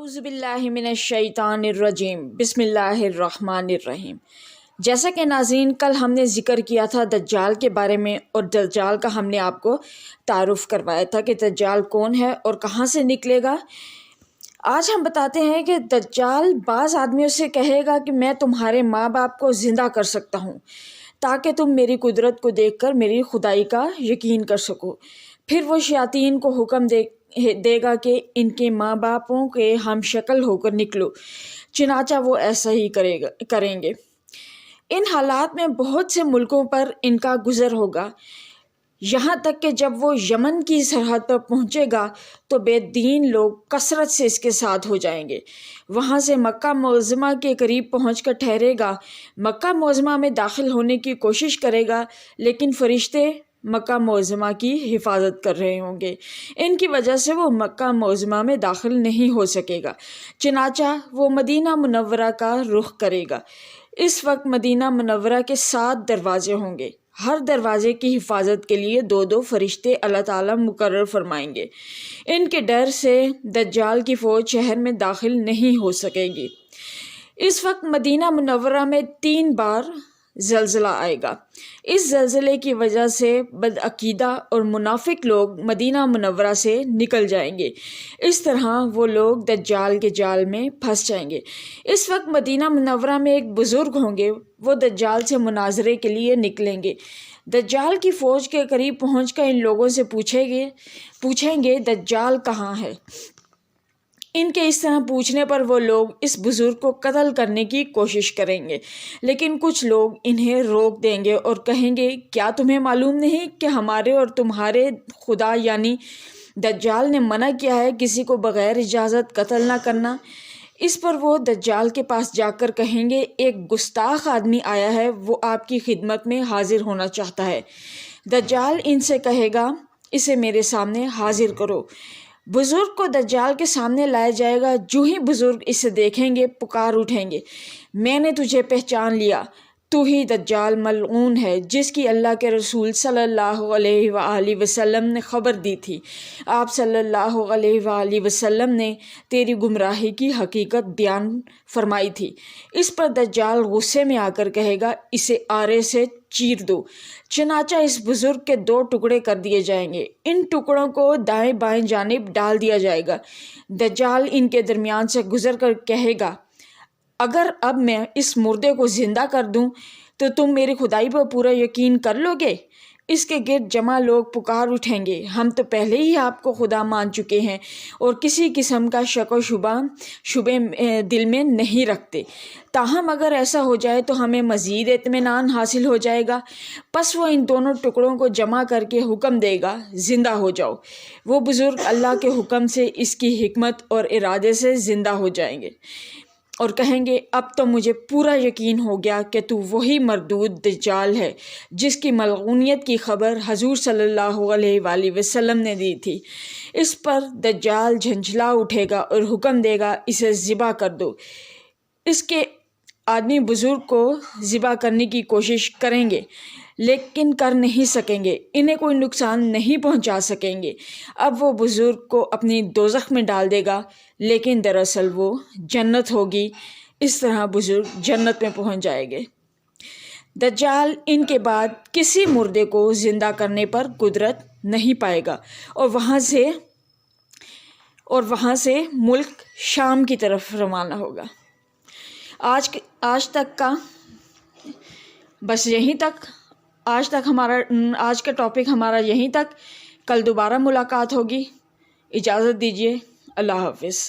अऊज़ु बिल्लाहि मिनश्शैतानिर्रजीम बिस्मिल्लाहिर्रहमानिर्रहीम। जैसा कि नाज़रीन कल हमने ज़िक्र किया था दज्जाल के बारे में, और दज्जाल का हमने आपको तारुफ़ करवाया था कि दज्जाल कौन है और कहाँ से निकलेगा। आज हम बताते हैं कि दज्जाल बाज़ आदमियों से कहेगा कि मैं तुम्हारे माँ बाप को ज़िंदा कर सकता हूँ ताकि तुम मेरी कुदरत को देखकर मेरी खुदाई का यकीन कर सको। फिर वो शयातीन को हुक्म देगा कि इनके माँ बापों के हम शक्ल होकर निकलो, चुनाचा वो ऐसा ही करेंगे। इन हालात में बहुत से मुल्कों पर इनका गुज़र होगा, यहाँ तक कि जब वो यमन की सरहद पर पहुँचेगा तो बेदीन लोग कसरत से इसके साथ हो जाएंगे। वहाँ से मक्का मुअज़्ज़मा के करीब पहुँचकर ठहरेगा। मक्का मुअज़्ज़मा में दाखिल होने की कोशिश करेगा, लेकिन फ़रिश्ते मक्का मुअज़्ज़मा की हिफाजत कर रहे होंगे। इनकी वजह से वो मक्का मुअज़्ज़मा में दाखिल नहीं हो सकेगा, चुनाचा वो मदीना मुनव्वरा का रुख करेगा। इस वक्त मदीना मुनव्वरा के 7 दरवाज़े होंगे। हर दरवाज़े की हिफाजत के लिए 2-2 फरिश्ते अल्लाह ताला मुकर्रर फरमाएंगे। इनके डर से दज्जाल की फ़ौज शहर में दाखिल नहीं हो सकेगी। इस वक्त मदीना मुनव्वरा में 3 बार ज़लज़ला आएगा। इस ज़लज़ले की वजह से बदअकीदा और मुनाफिक लोग मदीना मुनव्वरा से निकल जाएंगे। इस तरह वो लोग दज्जाल के जाल में फंस जाएंगे। इस वक्त मदीना मुनव्वरा में एक बुज़ुर्ग होंगे, वो दज्जाल से मुनाज़रे के लिए निकलेंगे। दज्जाल की फ़ौज के करीब पहुंचकर इन लोगों से पूछेंगे दज्जाल कहाँ है। इनके इस तरह पूछने पर वो लोग इस बुज़ुर्ग को कत्ल करने की कोशिश करेंगे, लेकिन कुछ लोग इन्हें रोक देंगे और कहेंगे क्या तुम्हें मालूम नहीं कि हमारे और तुम्हारे खुदा यानी दज्जाल ने मना किया है किसी को बग़ैर इजाज़त कत्ल ना करना। इस पर वो दज्जाल के पास जाकर कहेंगे एक गुस्ताख आदमी आया है, वो आपकी खिदमत में हाजिर होना चाहता है। दज्जाल इनसे कहेगा इसे मेरे सामने हाजिर करो। बुज़ुर्ग को दज्जाल के सामने लाया जाएगा। जो ही बुज़ुर्ग इसे देखेंगे पुकार उठेंगे, मैंने तुझे पहचान लिया, तू ही दज्जाल मलऊन है जिसकी अल्लाह के रसूल सल्लल्लाहु अलैहि वसल्लम ने ख़बर दी थी। आप सल्लल्लाहु अलैहि वसल्लम ने तेरी गुमराही की हकीकत बयान फरमाई थी। इस पर दज्जाल गुस्से में आकर कहेगा इसे आरे से चीर दो। चुनाचा इस बुज़ुर्ग के 2 टुकड़े कर दिए जाएंगे। इन टुकड़ों को दाएं बाएं जानिब डाल दिया जाएगा। दज्जाल इनके दरमियान से गुज़र कर कहेगा अगर अब मैं इस मुर्दे को ज़िंदा कर दूं तो तुम मेरी खुदाई पर पूरा यकीन कर लोगे। इसके गिर्द जमा लोग पुकार उठेंगे हम तो पहले ही आपको खुदा मान चुके हैं और किसी किस्म का शक व शुबे दिल में नहीं रखते। ताहम अगर ऐसा हो जाए तो हमें मज़ीद इत्मीनान हासिल हो जाएगा। बस वो इन दोनों टुकड़ों को जमा करके हुक्म देगा ज़िंदा हो जाओ। वो बुज़ुर्ग अल्लाह के हुक्म से इसकी हिकमत और इरादे से ज़िंदा हो जाएंगे और कहेंगे अब तो मुझे पूरा यकीन हो गया कि तू वही मरदूद दज्जाल है जिसकी मलऊनियत की खबर हजूर सल्लल्लाहु अलैहि वसल्लम ने दी थी। इस पर दज्जाल झंझला उठेगा और हुक्म देगा इसे ज़िबा कर दो। इसके आदमी बुज़ुर्ग को ज़िबा करने की कोशिश करेंगे लेकिन कर नहीं सकेंगे, इन्हें कोई नुकसान नहीं पहुंचा सकेंगे। अब वो बुज़ुर्ग को अपनी दोज़ख में डाल देगा, लेकिन दरअसल वो जन्नत होगी। इस तरह बुज़ुर्ग जन्नत में पहुंच जाएंगे। दज्जाल इनके बाद किसी मुर्दे को ज़िंदा करने पर कुदरत नहीं पाएगा और वहाँ से मुल्क शाम की तरफ रवाना होगा। आज तक का बस यहीं तक। आज का टॉपिक हमारा यहीं तक। कल दोबारा मुलाकात होगी। इजाज़त दीजिए। अल्लाह हाफ़िज़।